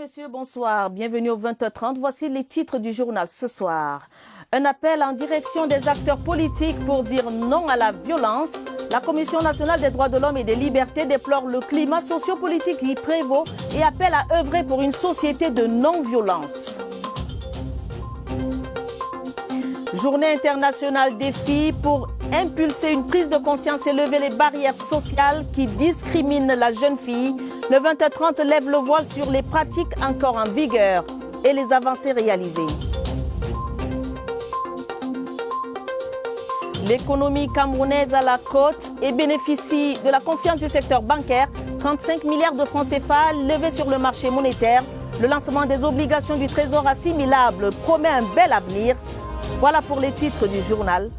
messieurs, bonsoir. Bienvenue au 20h30. Voici les titres du journal ce soir. Un appel en direction des acteurs politiques pour dire non à la violence. La Commission nationale des droits de l'homme et des libertés déplore le climat sociopolitique qui prévaut et appelle à œuvrer pour une société de non-violence. Journée internationale des filles pour impulser une prise de conscience et lever les barrières sociales qui discriminent la jeune fille. Le 20h30 lève le voile sur les pratiques encore en vigueur et les avancées réalisées. L'économie camerounaise à la côte et bénéficie de la confiance du secteur bancaire. 35 milliards de francs CFA levés sur le marché monétaire. Le lancement des obligations du trésor assimilables promet un bel avenir. Voilà pour les titres du journal.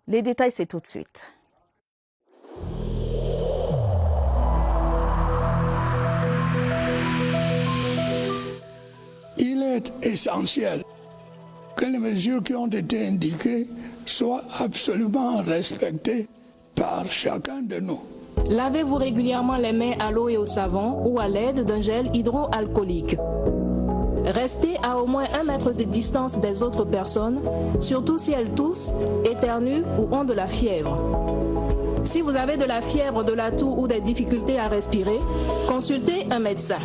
Les détails, c'est tout de suite. Il est essentiel que les mesures qui ont été indiquées soient absolument respectées par chacun de nous. Lavez-vous régulièrement les mains à l'eau et au savon ou à l'aide d'un gel hydroalcoolique. Restez à au moins 1 mètre de distance des autres personnes, surtout si elles toussent, éternuent ou ont de la fièvre. Si vous avez de la fièvre, de la toux ou des difficultés à respirer, consultez un médecin.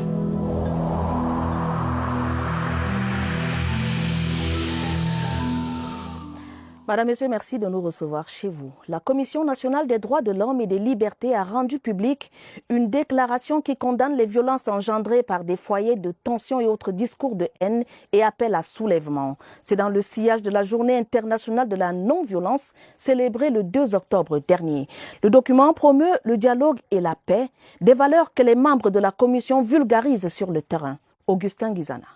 Madame, Messieurs, merci de nous recevoir chez vous. La Commission nationale des droits de l'homme et des libertés a rendu publique une déclaration qui condamne les violences engendrées par des foyers de tension et autres discours de haine et appelle à soulèvement. C'est dans le sillage de la Journée internationale de la non-violence célébrée le 2 octobre dernier. Le document promeut le dialogue et la paix, des valeurs que les membres de la Commission vulgarisent sur le terrain. Augustin Guizana.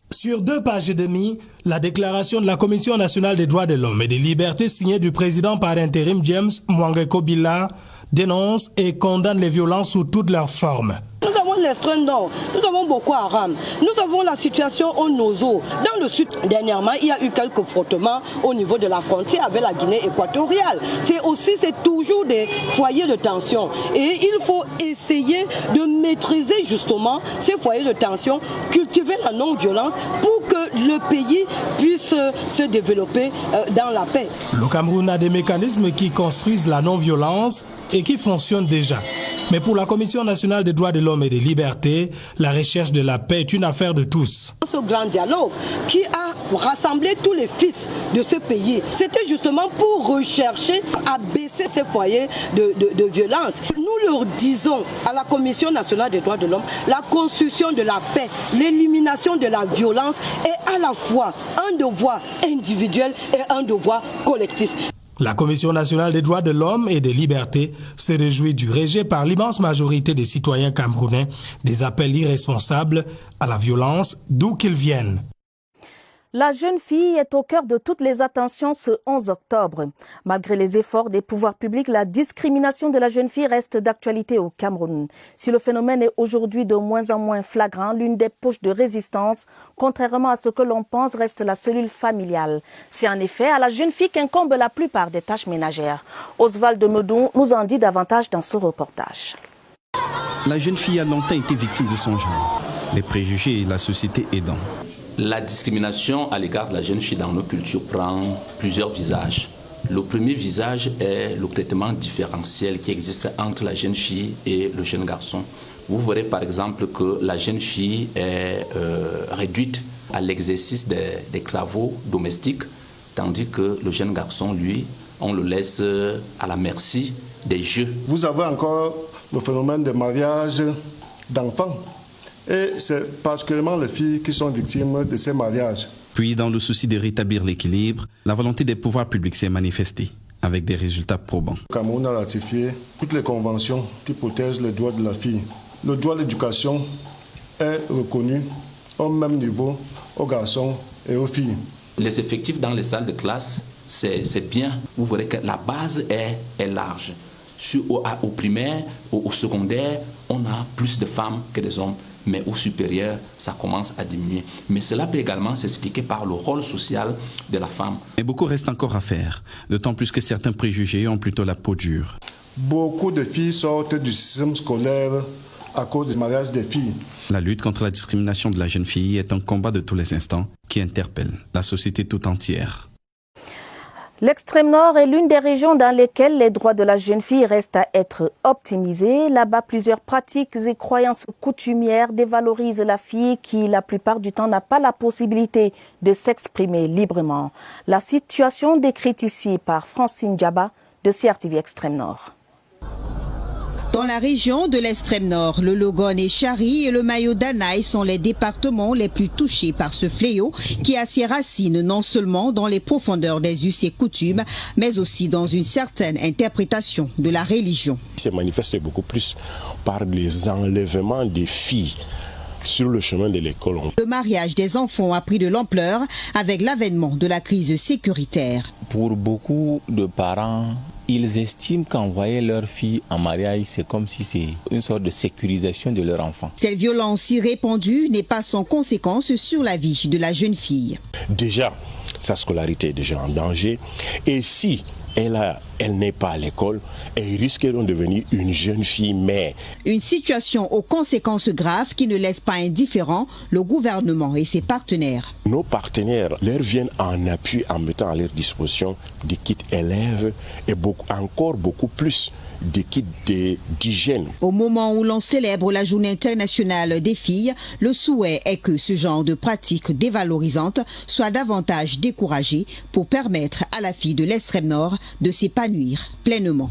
Sur 2 pages et demie, la déclaration de la Commission nationale des droits de l'homme et des libertés signée du président par intérim James Mwangeko Bila dénonce et condamne les violences sous toutes leurs formes. Nous avons l'extrême nord, nous avons Boko Haram, nous avons la situation au Nozo. Dans le sud, dernièrement, il y a eu quelques frottements au niveau de la frontière avec la Guinée équatoriale. C'est toujours des foyers de tension. Et il faut essayer de maîtriser justement ces foyers de tension, cultiver la non-violence pour que le pays puisse se développer dans la paix. Le Cameroun a des mécanismes qui construisent la non-violence et qui fonctionnent déjà. Mais pour la Commission nationale des droits de l'homme et des libertés, la recherche de la paix est une affaire de tous. Ce grand dialogue qui a rassemblé tous les fils de ce pays, c'était justement pour rechercher à baisser ces foyers de violence. Nous leur disons à la Commission nationale des droits de l'homme, la construction de la paix, l'élimination de la violence est à la fois un devoir individuel et un devoir collectif. La Commission nationale des droits de l'homme et des libertés se réjouit du rejet par l'immense majorité des citoyens camerounais des appels irresponsables à la violence d'où qu'ils viennent. La jeune fille est au cœur de toutes les attentions ce 11 octobre. Malgré les efforts des pouvoirs publics, la discrimination de la jeune fille reste d'actualité au Cameroun. Si le phénomène est aujourd'hui de moins en moins flagrant, l'une des poches de résistance, contrairement à ce que l'on pense, reste la cellule familiale. C'est en effet à la jeune fille qu'incombent la plupart des tâches ménagères. Oswald de Meudon nous en dit davantage dans ce reportage. La jeune fille a longtemps été victime de son genre, les préjugés et la société aidant. La discrimination à l'égard de la jeune fille dans nos cultures prend plusieurs visages. Le premier visage est le traitement différentiel qui existe entre la jeune fille et le jeune garçon. Vous verrez par exemple que la jeune fille est réduite à l'exercice des travaux domestiques, tandis que le jeune garçon, lui, on le laisse à la merci des jeux. Vous avez encore le phénomène des mariages d'enfants. Et c'est particulièrement les filles qui sont victimes de ces mariages. Puis, dans le souci de rétablir l'équilibre, la volonté des pouvoirs publics s'est manifestée, avec des résultats probants. Le Cameroun a ratifié toutes les conventions qui protègent les droits de la fille. Le droit à l'éducation est reconnu au même niveau aux garçons et aux filles. Les effectifs dans les salles de classe, c'est bien. Vous verrez que la base est large. Au primaire, au secondaire, on a plus de femmes que des hommes. Mais au supérieur, ça commence à diminuer. Mais cela peut également s'expliquer par le rôle social de la femme. Et beaucoup reste encore à faire, d'autant plus que certains préjugés ont plutôt la peau dure. Beaucoup de filles sortent du système scolaire à cause du mariage des filles. La lutte contre la discrimination de la jeune fille est un combat de tous les instants qui interpelle la société tout entière. L'extrême nord est l'une des régions dans lesquelles les droits de la jeune fille restent à être optimisés. Là-bas, plusieurs pratiques et croyances coutumières dévalorisent la fille qui, la plupart du temps, n'a pas la possibilité de s'exprimer librement. La situation décrite ici par Francine Diaba de CRTV Extrême Nord. Dans la région de l'extrême nord, le Logone et Chari et le Mayo-Danaï sont les départements les plus touchés par ce fléau qui a ses racines non seulement dans les profondeurs des us et coutumes, mais aussi dans une certaine interprétation de la religion. Il se manifeste beaucoup plus par les enlèvements des filles sur le chemin de l'école. Le mariage des enfants a pris de l'ampleur avec l'avènement de la crise sécuritaire. Pour beaucoup de parents, ils estiment qu'envoyer leur fille en mariage, c'est comme si c'est une sorte de sécurisation de leur enfant. Cette violence si répandue n'est pas sans conséquence sur la vie de la jeune fille. Déjà, sa scolarité est déjà en danger. Et si elle n'est pas à l'école, elle risque de devenir une jeune fille mère. Une situation aux conséquences graves qui ne laisse pas indifférent le gouvernement et ses partenaires. Nos partenaires leur viennent en appui en mettant à leur disposition des kits élèves et encore beaucoup plus des kits d'hygiène. Au moment où l'on célèbre la journée internationale des filles, le souhait est que ce genre de pratiques dévalorisantes soit davantage découragé pour permettre à la fille de l'extrême nord de s'épanouir pleinement.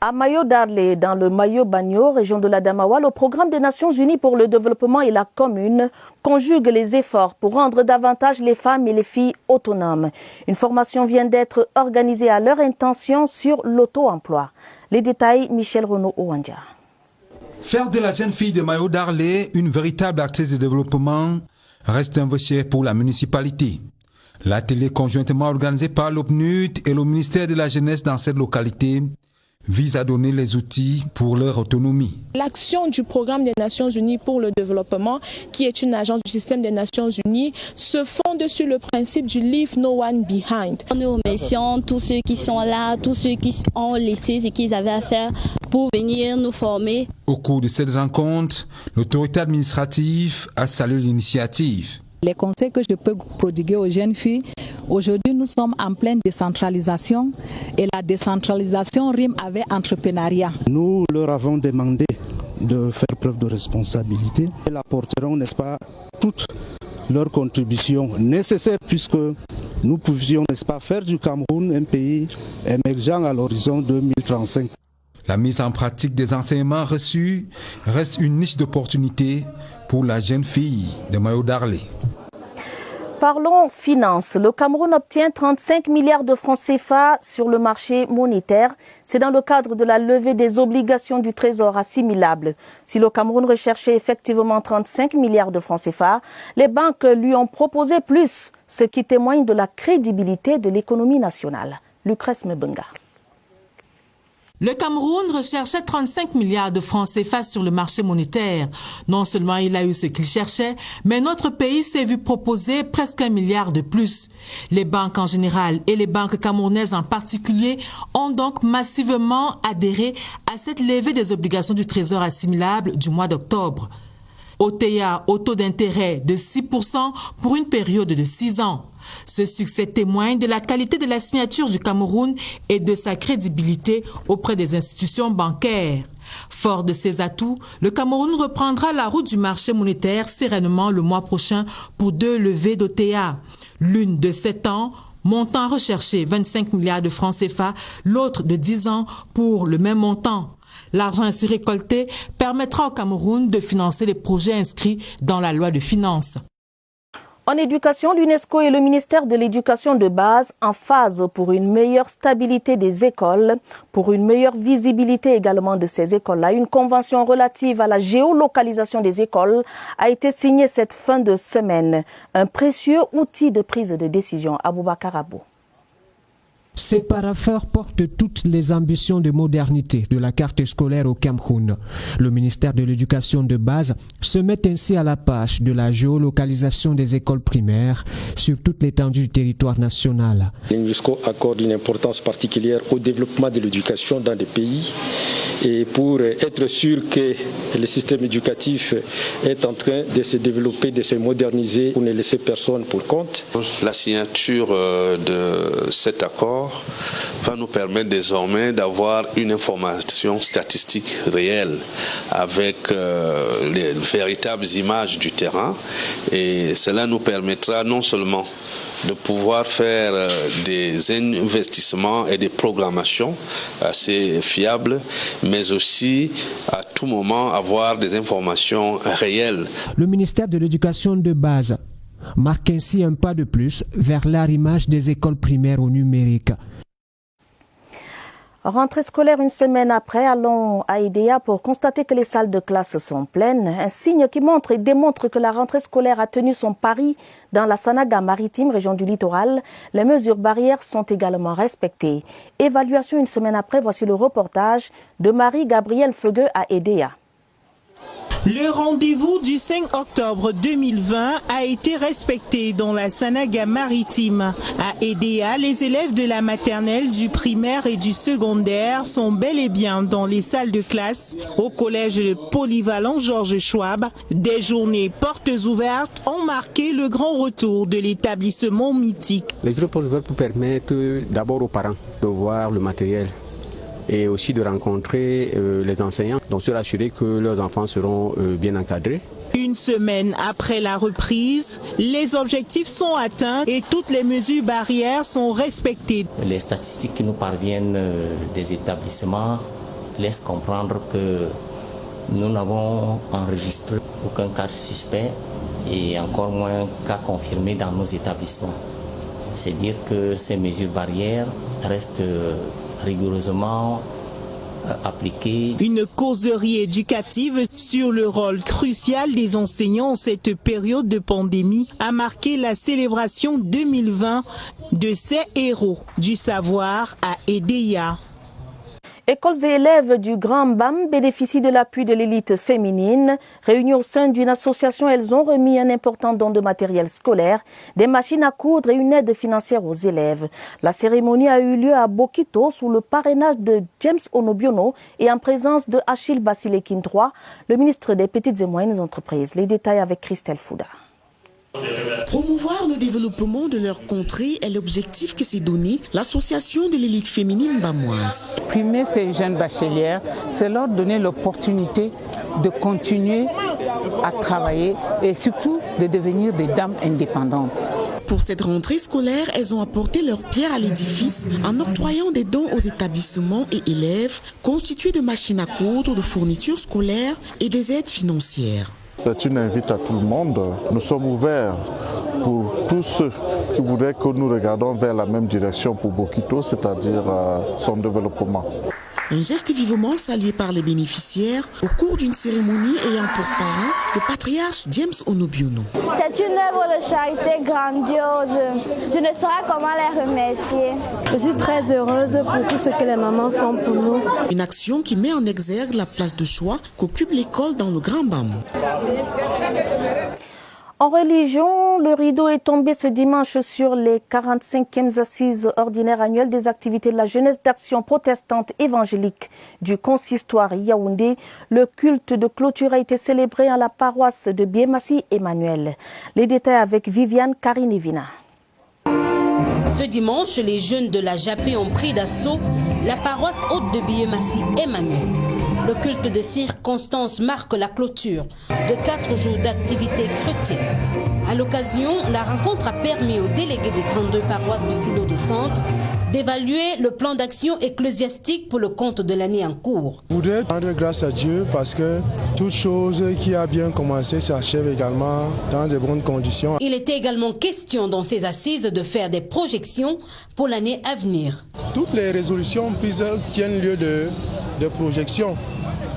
À Mayo-Darlé, dans le Mayo-Bagno, région de l'Adamawa, le programme des Nations Unies pour le développement et la commune conjugue les efforts pour rendre davantage les femmes et les filles autonomes. Une formation vient d'être organisée à leur intention sur l'auto-emploi. Les détails, Michel Renaud-Owandja. Faire de la jeune fille de Mayo-Darlé une véritable actrice de développement reste un vœu pour la municipalité. L'atelier conjointement organisé par l'OPNUD et le ministère de la Jeunesse dans cette localité vise à donner les outils pour leur autonomie. L'action du programme des Nations Unies pour le développement, qui est une agence du système des Nations Unies, se fonde sur le principe du Leave No One Behind. Nous remercions tous ceux qui sont là, tous ceux qui ont laissé ce qu'ils avaient à faire pour venir nous former. Au cours de cette rencontre, l'autorité administrative a salué l'initiative. Les conseils que je peux prodiguer aux jeunes filles, aujourd'hui nous sommes en pleine décentralisation et la décentralisation rime avec entrepreneuriat. Nous leur avons demandé de faire preuve de responsabilité. Elles apporteront, n'est-ce pas, toutes leurs contributions nécessaires puisque nous pouvions, n'est-ce pas, faire du Cameroun un pays émergent à l'horizon 2035. La mise en pratique des enseignements reçus reste une niche d'opportunité pour la jeune fille de Mayo-Darlé. Parlons finances. Le Cameroun obtient 35 milliards de francs CFA sur le marché monétaire. C'est dans le cadre de la levée des obligations du trésor assimilables. Si le Cameroun recherchait effectivement 35 milliards de francs CFA, les banques lui ont proposé plus, ce qui témoigne de la crédibilité de l'économie nationale. Lucrèce Mbenga. Le Cameroun recherchait 35 milliards de francs CFA sur le marché monétaire. Non seulement il a eu ce qu'il cherchait, mais notre pays s'est vu proposer presque 1 milliard de plus. Les banques en général et les banques camerounaises en particulier ont donc massivement adhéré à cette levée des obligations du trésor assimilables du mois d'octobre. OTEA au taux d'intérêt de 6% pour une période de 6 ans. Ce succès témoigne de la qualité de la signature du Cameroun et de sa crédibilité auprès des institutions bancaires. Fort de ses atouts, le Cameroun reprendra la route du marché monétaire sereinement le mois prochain pour 2 levées d'OTEA. L'une de 7 ans, montant recherché 25 milliards de francs CFA, l'autre de 10 ans pour le même montant. L'argent ainsi récolté permettra au Cameroun de financer les projets inscrits dans la loi de finances. En éducation, l'UNESCO et le ministère de l'Éducation de base en phase pour une meilleure stabilité des écoles, pour une meilleure visibilité également de ces écoles-là. Une convention relative à la géolocalisation des écoles a été signée cette fin de semaine. Un précieux outil de prise de décision. Aboubakar Abou. Ces parapheurs portent toutes les ambitions de modernité de la carte scolaire au Cameroun. Le ministère de l'Éducation de base se met ainsi à la page de la géolocalisation des écoles primaires sur toute l'étendue du territoire national. L'UNESCO accorde une importance particulière au développement de l'éducation dans des pays et pour être sûr que le système éducatif est en train de se développer, de se moderniser pour ne laisser personne pour compte. La signature de cet accord va nous permettre désormais d'avoir une information statistique réelle avec les véritables images du terrain, et cela nous permettra non seulement de pouvoir faire des investissements et des programmations assez fiables, mais aussi à tout moment avoir des informations réelles. Le ministère de l'Éducation de base marque ainsi un pas de plus vers l'arrimage des écoles primaires au numérique. Rentrée scolaire une semaine après, allons à EDEA pour constater que les salles de classe sont pleines. Un signe qui montre et démontre que la rentrée scolaire a tenu son pari dans la Sanaga maritime, région du littoral. Les mesures barrières sont également respectées. Évaluation une semaine après, voici le reportage de Marie-Gabrielle Feugueux à EDEA. Le rendez-vous du 5 octobre 2020 a été respecté dans la Sanaga maritime. À EDEA, les élèves de la maternelle, du primaire et du secondaire sont bel et bien dans les salles de classe. Au collège polyvalent Georges Schwab, des journées portes ouvertes ont marqué le grand retour de l'établissement mythique. Les journées portes ouvertes permettent d'abord aux parents de voir le matériel et aussi de rencontrer les enseignants, donc se rassurer que leurs enfants seront bien encadrés. Une semaine après la reprise, les objectifs sont atteints et toutes les mesures barrières sont respectées. Les statistiques qui nous parviennent des établissements laissent comprendre que nous n'avons enregistré aucun cas suspect et encore moins cas confirmé dans nos établissements. C'est dire que ces mesures barrières restent rigoureusement appliquée. Une causerie éducative sur le rôle crucial des enseignants en cette période de pandémie a marqué la célébration 2020 de ces héros du savoir à EDEA. Écoles et élèves du Grand BAM bénéficient de l'appui de l'élite féminine. Réunies au sein d'une association, elles ont remis un important don de matériel scolaire, des machines à coudre et une aide financière aux élèves. La cérémonie a eu lieu à Bokito sous le parrainage de James Onobiono et en présence de Achille Basilekin III, le ministre des Petites et Moyennes Entreprises. Les détails avec Christelle Fouda. Promouvoir le développement de leur contrée est l'objectif que s'est donné l'association de l'élite féminine bamoise. Primer ces jeunes bachelières, c'est leur donner l'opportunité de continuer à travailler et surtout de devenir des dames indépendantes. Pour cette rentrée scolaire, elles ont apporté leur pierre à l'édifice en octroyant des dons aux établissements et élèves constitués de machines à coudre, de fournitures scolaires et des aides financières. C'est une invite à tout le monde. Nous sommes ouverts pour tous ceux qui voudraient que nous regardions vers la même direction pour Bokito, c'est-à-dire son développement. Un geste vivement salué par les bénéficiaires au cours d'une cérémonie ayant pour parrain le patriarche James Onobiono. C'est une œuvre de charité grandiose. Je ne saurais comment les remercier. Je suis très heureuse pour tout ce que les mamans font pour nous. Une action qui met en exergue la place de choix qu'occupe l'école dans le Grand BAM. En religion, le rideau est tombé ce dimanche sur les 45e assises ordinaires annuelles des activités de la jeunesse d'action protestante évangélique du consistoire Yaoundé. Le culte de clôture a été célébré à la paroisse de Biémassi Emmanuel. Les détails avec Viviane Karinevina. Ce dimanche, les jeunes de la Japé ont pris d'assaut la paroisse haute de Biémassi Emmanuel. Le culte de circonstance marque la clôture de 4 jours d'activité chrétienne. À l'occasion, la rencontre a permis aux délégués des 32 paroisses du Synode du Centre d'évaluer le plan d'action ecclésiastique pour le compte de l'année en cours. Je voudrais rendre grâce à Dieu parce que toute chose qui a bien commencé s'achève également dans de bonnes conditions. Il était également question dans ces assises de faire des projections pour l'année à venir. Toutes les résolutions prises tiennent lieu de projections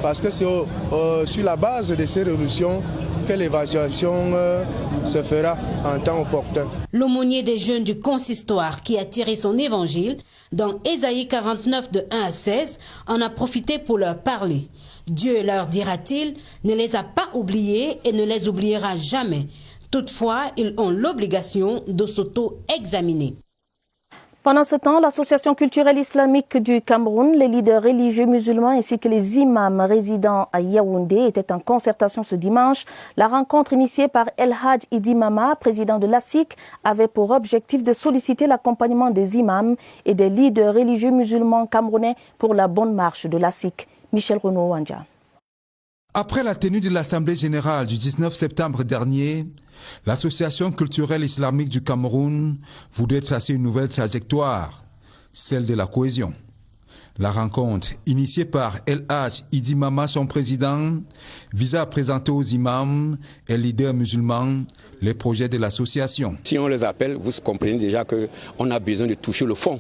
parce que c'est sur la base de ces résolutions que l'évaluation se fera en temps opportun. L'aumônier des jeunes du consistoire qui a tiré son évangile dans Ésaïe 49 de 1 à 16 en a profité pour leur parler. Dieu leur dira-t-il, ne les a pas oubliés et ne les oubliera jamais. Toutefois, ils ont l'obligation de s'auto-examiner. Pendant ce temps, l'association culturelle islamique du Cameroun, les leaders religieux musulmans ainsi que les imams résidant à Yaoundé étaient en concertation ce dimanche. La rencontre initiée par El Hadj Idi Mama, président de l'ASIC, avait pour objectif de solliciter l'accompagnement des imams et des leaders religieux musulmans camerounais pour la bonne marche de l'ASIC. Michel Renaud-Wandja. Après la tenue de l'Assemblée générale du 19 septembre dernier, l'Association culturelle islamique du Cameroun voudrait tracer une nouvelle trajectoire, celle de la cohésion. La rencontre, initiée par El Hadj Idi Mama, son président, visait à présenter aux imams et leaders musulmans les projets de l'association. Si on les appelle, vous comprenez déjà qu'on a besoin de toucher le fond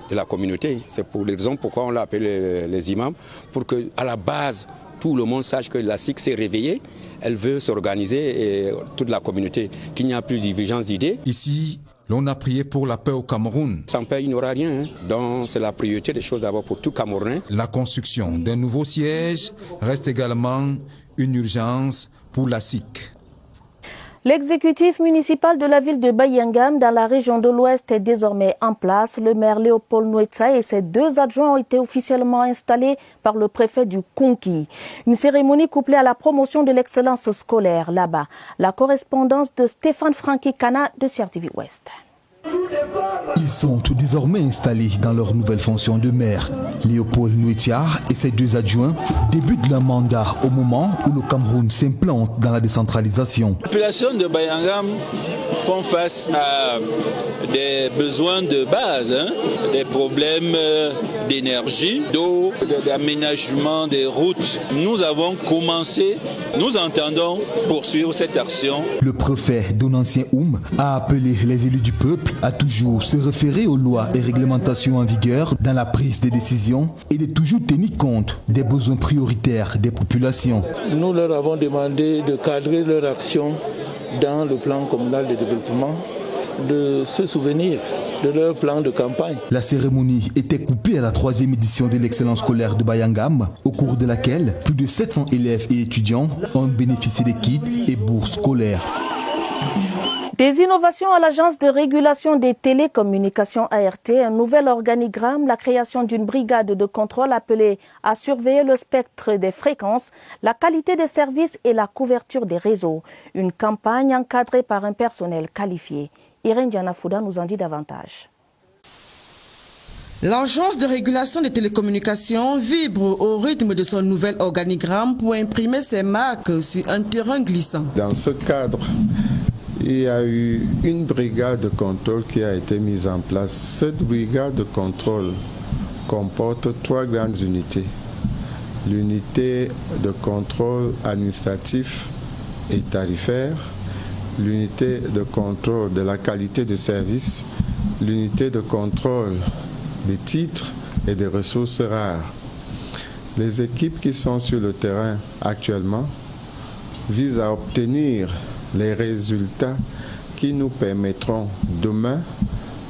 de la communauté. C'est pour l'exemple pourquoi on l'a appelé les imams, pour qu'à la base, tout le monde sache que la SIC s'est réveillée, elle veut s'organiser et toute la communauté, qu'il n'y a plus de divergence d'idées. Ici, l'on a prié pour la paix au Cameroun. Sans paix, il n'y aura rien. Donc c'est la priorité des choses d'abord pour tout Camerounais. La construction d'un nouveau siège reste également une urgence pour la SIC. L'exécutif municipal de la ville de Bayangam, dans la région de l'Ouest, est désormais en place. Le maire Léopold Nwetsa et ses 2 adjoints ont été officiellement installés par le préfet du Konki. Une cérémonie couplée à la promotion de l'excellence scolaire là-bas. La correspondance de Stéphane Francky-Kana de CRTV Ouest. Ils sont désormais installés dans leur nouvelle fonction de maire. Léopold Nwetsa et ses 2 adjoints débutent leur mandat au moment où le Cameroun s'implante dans la décentralisation. Les populations de Bayangam font face à des besoins de base, des problèmes d'énergie, d'eau, d'aménagement des routes. Nous avons commencé, nous entendons poursuivre cette action. Le préfet Donancien Oum a appelé les élus du peuple à toujours se référer aux lois et réglementations en vigueur dans la prise des décisions et de toujours tenir compte des besoins prioritaires des populations. Nous leur avons demandé de cadrer leur action dans le plan communal de développement, de se souvenir de leur plan de campagne. La cérémonie était couplée à la 3e édition de l'excellence scolaire de Bayangam, au cours de laquelle plus de 700 élèves et étudiants ont bénéficié des kits et bourses scolaires. Des innovations à l'Agence de régulation des télécommunications ART, un nouvel organigramme, la création d'une brigade de contrôle appelée à surveiller le spectre des fréquences, la qualité des services et la couverture des réseaux. Une campagne encadrée par un personnel qualifié. Irène Dianafouda nous en dit davantage. L'Agence de régulation des télécommunications vibre au rythme de son nouvel organigramme pour imprimer ses marques sur un terrain glissant. Dans ce cadre, il y a eu une brigade de contrôle qui a été mise en place. Cette brigade de contrôle comporte 3 grandes unités. L'unité de contrôle administratif et tarifaire, l'unité de contrôle de la qualité de service, l'unité de contrôle des titres et des ressources rares. Les équipes qui sont sur le terrain actuellement visent à obtenir les résultats qui nous permettront demain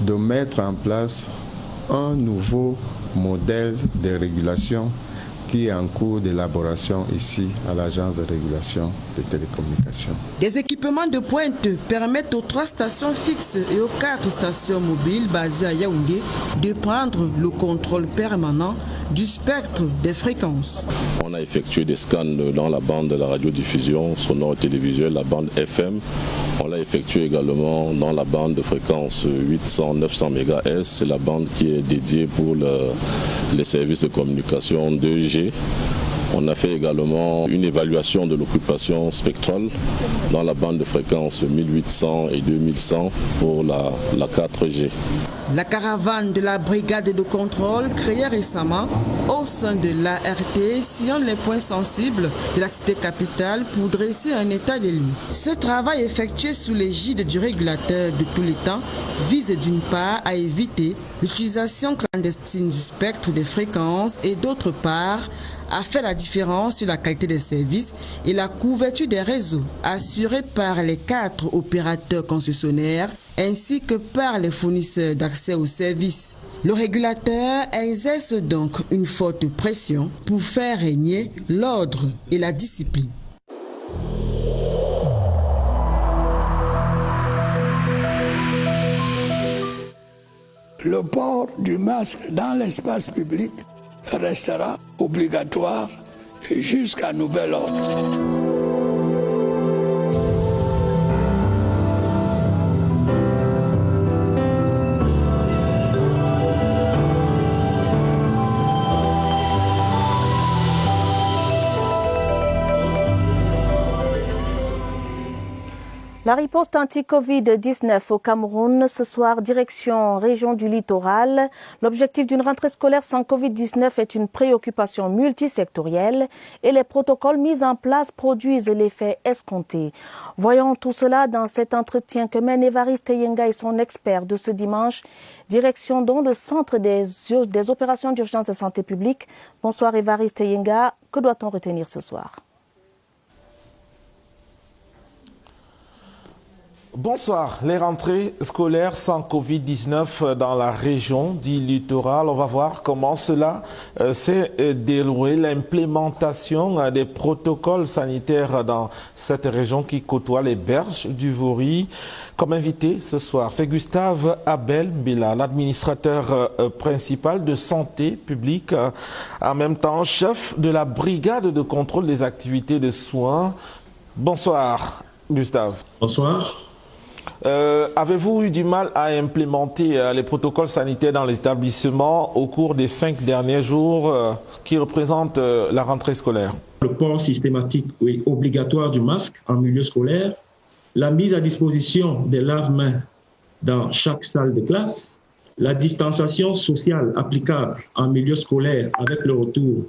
de mettre en place un nouveau modèle de régulation qui est en cours d'élaboration ici à l'Agence de régulation des télécommunications. Des équipements de pointe permettent aux 3 stations fixes et aux 4 stations mobiles basées à Yaoundé de prendre le contrôle permanent du spectre des fréquences. On a effectué des scans dans la bande de la radiodiffusion sonore et télévisuelle, la bande FM. On l'a effectué également dans la bande de fréquence 800-900 MHz, c'est la bande qui est dédiée pour les services de communication 2G. On a fait également une évaluation de l'occupation spectrale dans la bande de fréquence 1800 et 2100 pour la 4G. La caravane de la brigade de contrôle créée récemment au sein de l'ART sillonne les points sensibles de la cité capitale pour dresser un état des lieux. Ce travail effectué sous l'égide du régulateur de tous les temps vise d'une part à éviter l'utilisation clandestine du spectre des fréquences et d'autre part à faire la différence sur la qualité des services et la couverture des réseaux assurés par les 4 opérateurs concessionnaires ainsi que par les fournisseurs d'accès aux services. Le régulateur exerce donc une forte pression pour faire régner l'ordre et la discipline. le port du masque dans l'espace public restera obligatoire jusqu'à nouvel ordre. La riposte anti-Covid-19 au Cameroun, ce soir, direction région du littoral. L'objectif d'une rentrée scolaire sans Covid-19 est une préoccupation multisectorielle et les protocoles mis en place produisent l'effet escompté. Voyons tout cela dans cet entretien que mène Évariste Yenga et son expert de ce dimanche. Direction dont le centre des opérations d'urgence de santé publique. Bonsoir Évariste Yenga, que doit-on retenir ce soir? Bonsoir. Les rentrées scolaires sans Covid-19 dans la région du littoral. On va voir comment cela s'est déroulé. L'implémentation des protocoles sanitaires dans cette région qui côtoie les berges du Vaury. Comme invité ce soir, c'est Gustave Abel Mbela, l'administrateur principal de santé publique, en même temps chef de la brigade de contrôle des activités de soins. Bonsoir, Gustave. Bonsoir. Avez-vous eu du mal à implémenter les protocoles sanitaires dans les établissements au cours des 5 derniers jours qui représentent la rentrée scolaire? Le port systématique et obligatoire du masque en milieu scolaire, la mise à disposition des lave-mains dans chaque salle de classe, la distanciation sociale applicable en milieu scolaire avec le retour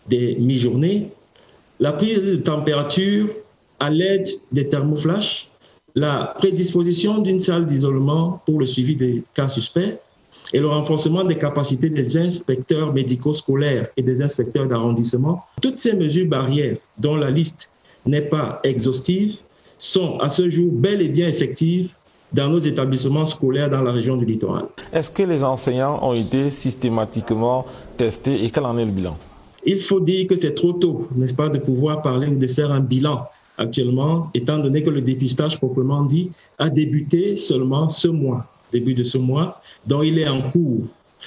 des mi-journées, la prise de température à l'aide des thermoflash, la prédisposition d'une salle d'isolement pour le suivi des cas suspects et le renforcement des capacités des inspecteurs médico-scolaires et des inspecteurs d'arrondissement. Toutes ces mesures barrières, dont la liste n'est pas exhaustive, sont à ce jour bel et bien effectives dans nos établissements scolaires dans la région du littoral. Est-ce que les enseignants ont été systématiquement testés et quel en est le bilan? Il faut dire que c'est trop tôt, n'est-ce pas, de pouvoir parler ou de faire un bilan actuellement, étant donné que le dépistage proprement dit a débuté seulement ce mois, début de ce mois, dont il est en cours.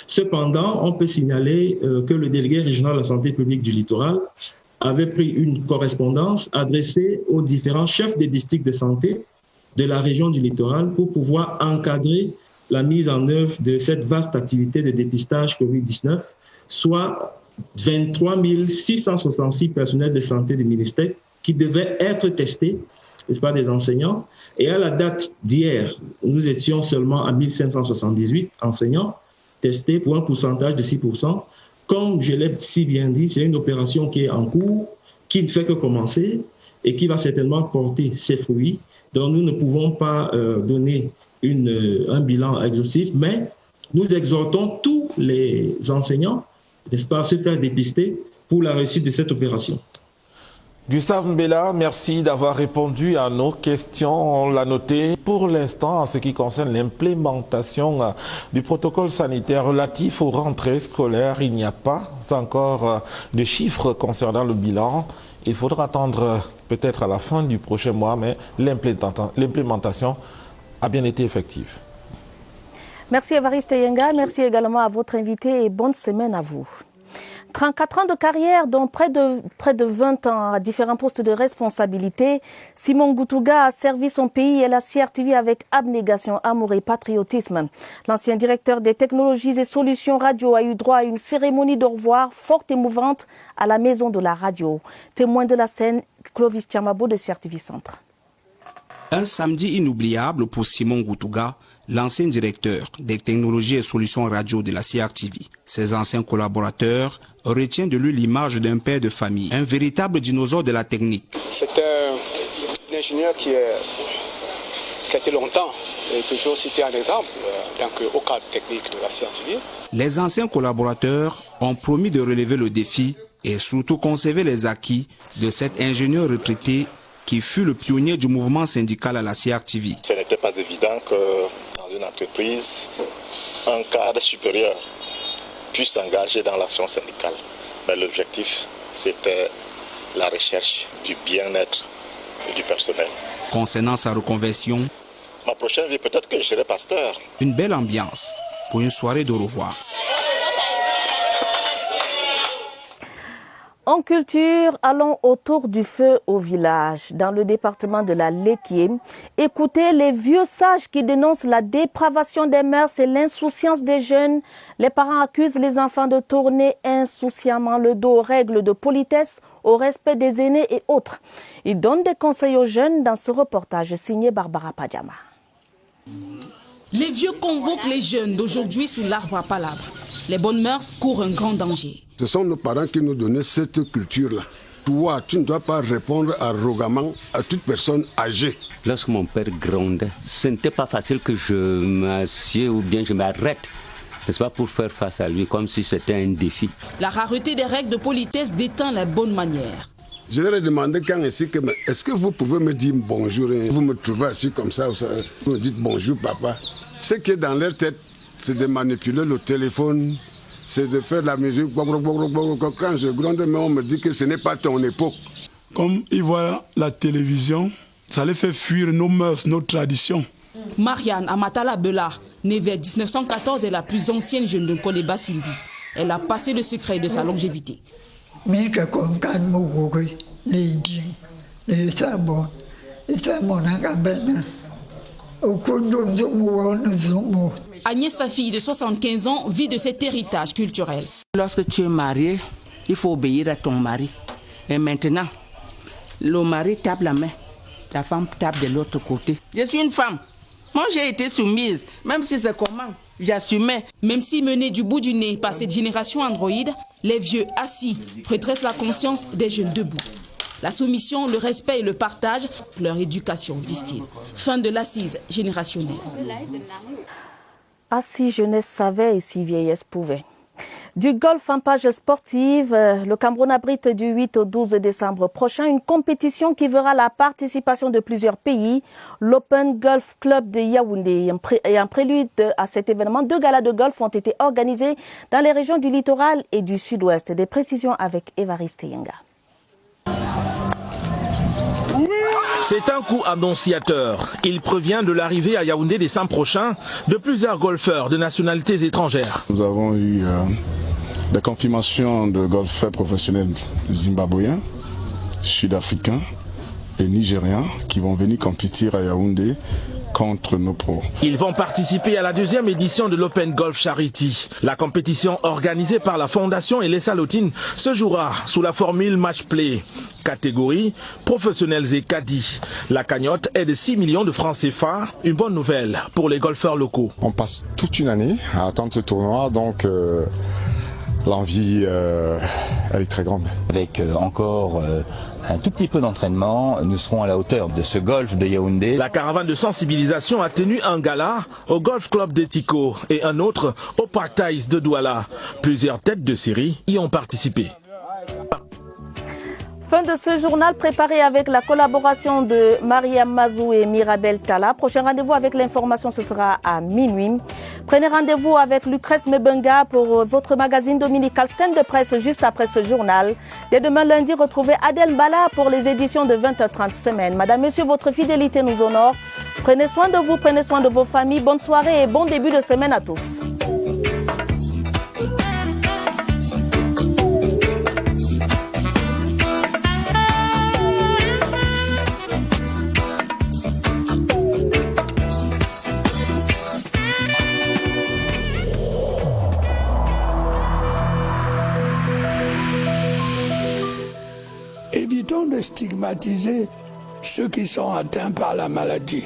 Cependant, on peut signaler que le délégué régional de la santé publique du littoral avait pris une correspondance adressée aux différents chefs des districts de santé de la région du littoral pour pouvoir encadrer la mise en œuvre de cette vaste activité de dépistage Covid-19, soit 23 666 personnels de santé du ministère qui devaient être testés, n'est-ce pas, des enseignants. Et à la date d'hier, nous étions seulement à 1578 enseignants testés pour un pourcentage de 6%. Comme je l'ai si bien dit, c'est une opération qui est en cours, qui ne fait que commencer et qui va certainement porter ses fruits. Donc nous ne pouvons pas donner un bilan exhaustif, mais nous exhortons tous les enseignants, n'est-ce pas, à se faire dépister pour la réussite de cette opération. Gustave Mbela, merci d'avoir répondu à nos questions. On l'a noté. Pour l'instant, en ce qui concerne l'implémentation du protocole sanitaire relatif aux rentrées scolaires, il n'y a pas encore de chiffres concernant le bilan. Il faudra attendre peut-être à la fin du prochain mois, mais l'implémentation a bien été effective. Merci Évariste Yenga, merci également à votre invité et bonne semaine à vous. 34 ans de carrière, dont près de 20 ans à différents postes de responsabilité, Simon Goutouga a servi son pays et la CRTV avec abnégation, amour et patriotisme. L'ancien directeur des technologies et solutions radio a eu droit à une cérémonie d'au revoir forte et émouvante à la maison de la radio. Témoin de la scène, Clovis Tchamabo de CRTV Centre. Un samedi inoubliable pour Simon Goutouga, l'ancien directeur des technologies et solutions radio de la CRTV. Ses anciens collaborateurs retiennent de lui l'image d'un père de famille, un véritable dinosaure de la technique. C'est un ingénieur qui a été longtemps et toujours cité en exemple en tant que haut cadre technique de la CRTV. Les anciens collaborateurs ont promis de relever le défi et surtout conserver les acquis de cet ingénieur retraité qui fut le pionnier du mouvement syndical à la CRTV. Ce n'était pas évident que dans une entreprise, un cadre supérieur puisse s'engager dans l'action syndicale. Mais l'objectif, c'était la recherche du bien-être du personnel. Concernant sa reconversion, ma prochaine vie, peut-être que je serai pasteur. Une belle ambiance pour une soirée de revoir. En culture, allons autour du feu au village, dans le département de la Lekié. Écoutez les vieux sages qui dénoncent la dépravation des mœurs et l'insouciance des jeunes. Les parents accusent les enfants de tourner insouciamment le dos aux règles de politesse, au respect des aînés et autres. Ils donnent des conseils aux jeunes dans ce reportage signé Barbara Padjama. Les vieux convoquent les jeunes d'aujourd'hui sous l'arbre à palabres. Les bonnes mœurs courent un grand danger. Ce sont nos parents qui nous donnaient cette culture-là. Toi, tu ne dois pas répondre arrogamment à toute personne âgée. Lorsque mon père grondait, ce n'était pas facile que je m'assieds ou bien je m'arrête, n'est-ce pas, pour faire face à lui, comme si c'était un défi. La rareté des règles de politesse déteint les bonnes manières. Je leur ai demandé quand ainsi que, est-ce que vous pouvez me dire bonjour? Vous me trouvez assis comme ça, vous me dites bonjour papa. Ce qui est dans leur tête, c'est de manipuler le téléphone, c'est de faire de la musique. Quand je gronde, on me dit que ce n'est pas ton époque. Comme ils voient la télévision, ça les fait fuir nos mœurs, nos traditions. Marianne Amatala Bela, née vers 1914, est la plus ancienne jeune de Koleba Simbi. Elle a passé le secret de sa longévité. Agnès, sa fille de 75 ans, vit de cet héritage culturel. Lorsque tu es marié, il faut obéir à ton mari. Et maintenant, le mari tape la main, la femme tape de l'autre côté. Je suis une femme. Moi, j'ai été soumise, même si c'est comment, j'assumais. Même si menés du bout du nez par cette génération androïde, les vieux assis redressent la conscience des jeunes debout. La soumission, le respect et le partage, leur éducation, disent-ils. Fin de l'assise générationnelle. Ah, si jeunesse savait et si vieillesse pouvait. Du golf en page sportive, le Cameroun abrite du 8 au 12 décembre prochain une compétition qui verra la participation de plusieurs pays. L'Open Golf Club de Yaoundé. Et en prélude à cet événement, 2 galas de golf ont été organisés dans les régions du littoral et du sud-ouest. Des précisions avec Évariste Yenga. C'est un coup annonciateur. Il provient de l'arrivée à Yaoundé décembre prochain de plusieurs golfeurs de nationalités étrangères. Nous avons eu des confirmations de golfeurs professionnels zimbabwéens, sud-africains et nigériens qui vont venir compétir à Yaoundé contre nos pros. Ils vont participer à la 2e édition de l'Open Golf Charity. La compétition organisée par la Fondation Elé Salotine se jouera sous la formule match play. Catégorie professionnels et caddies. La cagnotte est de 6 millions de francs CFA. Une bonne nouvelle pour les golfeurs locaux. On passe toute une année à attendre ce tournoi, donc l'envie elle est très grande. Avec encore un tout petit peu d'entraînement, nous serons à la hauteur de ce golf de Yaoundé. La caravane de sensibilisation a tenu un gala au Golf Club de Tiko et un autre au Parktaïs de Douala. Plusieurs têtes de série y ont participé. Fin de ce journal préparé avec la collaboration de Mariam Mazou et Mirabel Tala. Prochain rendez-vous avec l'information, ce sera à minuit. Prenez rendez-vous avec Lucrèce Mebenga pour votre magazine dominical Scène de presse juste après ce journal. Dès demain lundi, retrouvez Adel Mbala pour les éditions de 20h30 semaine. Madame, Monsieur, votre fidélité nous honore. Prenez soin de vous, prenez soin de vos familles. Bonne soirée et bon début de semaine à tous. Évitons de stigmatiser ceux qui sont atteints par la maladie.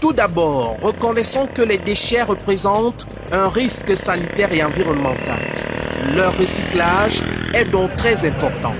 Tout d'abord, reconnaissons que les déchets représentent un risque sanitaire et environnemental. Leur recyclage est donc très important.